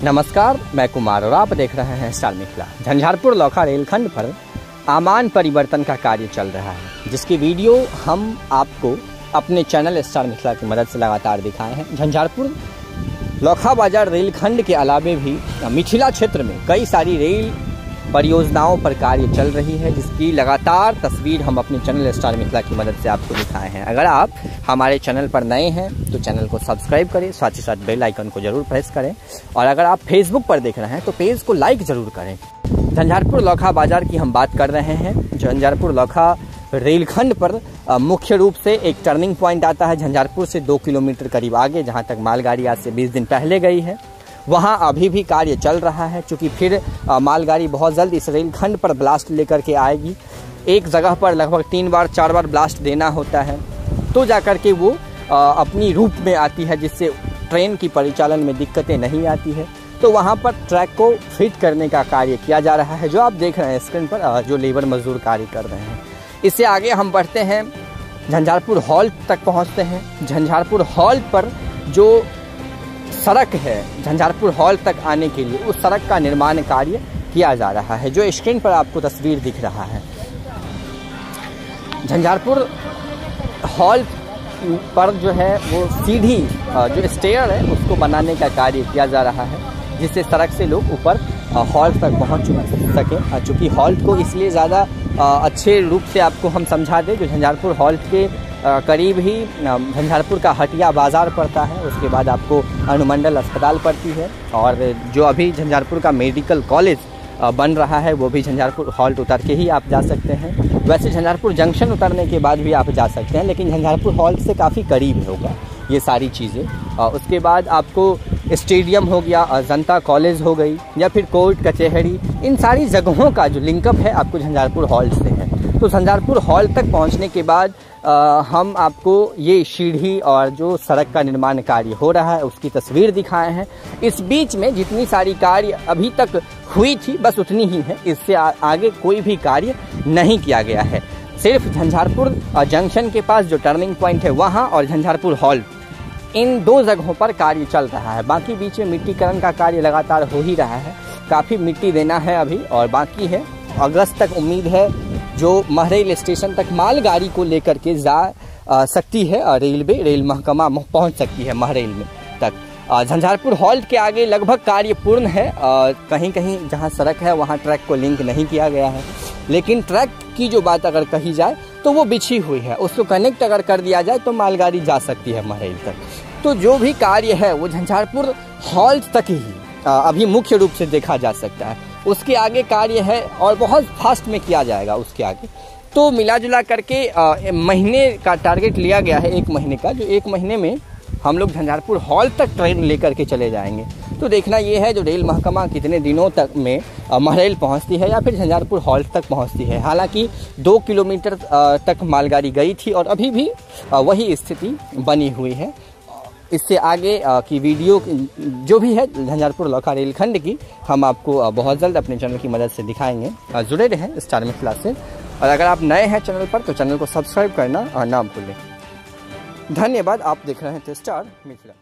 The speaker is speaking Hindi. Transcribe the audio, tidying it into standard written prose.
नमस्कार, मैं कुमार और आप देख रहे हैं स्टार मिथिला। झंझारपुर लौखा रेलखंड पर आमान परिवर्तन का कार्य चल रहा है, जिसकी वीडियो हम आपको अपने चैनल स्टार मिथिला की मदद से लगातार दिखाए हैं। झंझारपुर लौखा बाजार रेलखंड के अलावे भी मिथिला क्षेत्र में कई सारी रेल परियोजनाओं पर कार्य चल रही है, जिसकी लगातार तस्वीर हम अपने चैनल स्टार मिथिला की मदद से आपको दिखाए हैं। अगर आप हमारे चैनल पर नए हैं तो चैनल को सब्सक्राइब करें, साथ ही साथ बेल आइकन को जरूर प्रेस करें, और अगर आप फेसबुक पर देख रहे हैं तो पेज को लाइक जरूर करें। झंझारपुर लौखा बाजार की हम बात कर रहे हैं। झंझारपुर लौखा रेलखंड पर मुख्य रूप से एक टर्निंग पॉइंट आता है झंझारपुर से 2 किलोमीटर करीब आगे, जहां तक मालगाड़ी आज से 20 दिन पहले गई है। वहां अभी भी कार्य चल रहा है, क्योंकि फिर मालगाड़ी बहुत जल्द इस रेलखंड पर ब्लास्ट लेकर के आएगी। एक जगह पर लगभग 3-4 बार ब्लास्ट देना होता है, तो जाकर के वो अपनी रूप में आती है, जिससे ट्रेन की परिचालन में दिक्कतें नहीं आती है। तो वहां पर ट्रैक को फिट करने का कार्य किया जा रहा है, जो आप देख रहे हैं स्क्रीन पर, जो लेबर मजदूर कार्य कर रहे हैं। इससे आगे हम बढ़ते हैं, झंझारपुर हॉल्ट तक पहुंचते हैं। झंझारपुर हॉल्ट पर जो सड़क है झंझारपुर हॉल तक आने के लिए, उस सड़क का निर्माण कार्य किया जा रहा है, जो स्क्रीन पर आपको तस्वीर दिख रहा है। झंझारपुर हॉल पर जो है वो सीधी जो स्टेयर है उसको बनाने का कार्य किया जा रहा है, जिससे सड़क से लोग ऊपर हॉल तक पहुंच सके। चूँकि हॉल को इसलिए ज़्यादा अच्छे रूप से आपको हम समझा दें, जो झंझारपुर हॉल के करीब ही झंझारपुर का हटिया बाज़ार पड़ता है, उसके बाद आपको अनुमंडल अस्पताल पड़ती है, और जो अभी झंझारपुर का मेडिकल कॉलेज बन रहा है वो भी झंझारपुर हॉल्ट उतर के ही आप जा सकते हैं। वैसे झंझारपुर जंक्शन उतरने के बाद भी आप जा सकते हैं, लेकिन झंझारपुर हॉल्ट से काफ़ी करीब होगा ये सारी चीज़ें। उसके बाद आपको स्टेडियम हो गया, जनता कॉलेज हो गई, या फिर कोर्ट कचहरी, इन सारी जगहों का जो लिंकअप है आपको झंझारपुर हॉल्ट से है। तो झंझारपुर हॉल तक पहुंचने के बाद हम आपको ये सीढ़ी और जो सड़क का निर्माण कार्य हो रहा है उसकी तस्वीर दिखाए हैं। इस बीच में जितनी सारी कार्य अभी तक हुई थी बस उतनी ही है, इससे आगे कोई भी कार्य नहीं किया गया है। सिर्फ झंझारपुर जंक्शन के पास जो टर्निंग पॉइंट है वहाँ और झंझारपुर हॉल, इन 2 जगहों पर कार्य चल रहा है। बाकी बीच में मिट्टीकरण का कार्य लगातार हो ही रहा है, काफ़ी मिट्टी देना है अभी और बाकी है। अगस्त तक उम्मीद है जो महरेल स्टेशन तक मालगाड़ी को लेकर के जा सकती है, रेल महकमा पहुंच सकती है महरेल में तक। झंझारपुर हॉल्ट के आगे लगभग कार्य पूर्ण है। कहीं कहीं जहां सड़क है वहां ट्रैक को लिंक नहीं किया गया है, लेकिन ट्रैक की जो बात अगर कही जाए तो वो बिछी हुई है, उसको कनेक्ट अगर कर दिया जाए तो मालगाड़ी जा सकती है महरेल तक। तो जो भी कार्य है वो झंझारपुर हॉल्ट तक ही अभी मुख्य रूप से देखा जा सकता है। उसके आगे कार्य है और बहुत फास्ट में किया जाएगा उसके आगे। तो मिला जुला करके महीने का टारगेट लिया गया है, 1 महीने का, जो 1 महीने में हम लोग झंझारपुर हॉल तक ट्रेन लेकर के चले जाएंगे। तो देखना ये है जो रेल महकमा कितने दिनों तक में महरेल पहुंचती है या फिर झंझारपुर हॉल तक पहुंचती है। हालांकि 2 किलोमीटर तक मालगाड़ी गई थी और अभी भी वही स्थिति बनी हुई है। इससे आगे की वीडियो जो भी है झंझारपुर लौखा रेलखंड की, हम आपको बहुत जल्द अपने चैनल की मदद से दिखाएंगे। जुड़े रहें स्टार मिथिला से, और अगर आप नए हैं चैनल पर तो चैनल को सब्सक्राइब करना ना भूलें। धन्यवाद। आप देख रहे हैं स्टार मिथिला।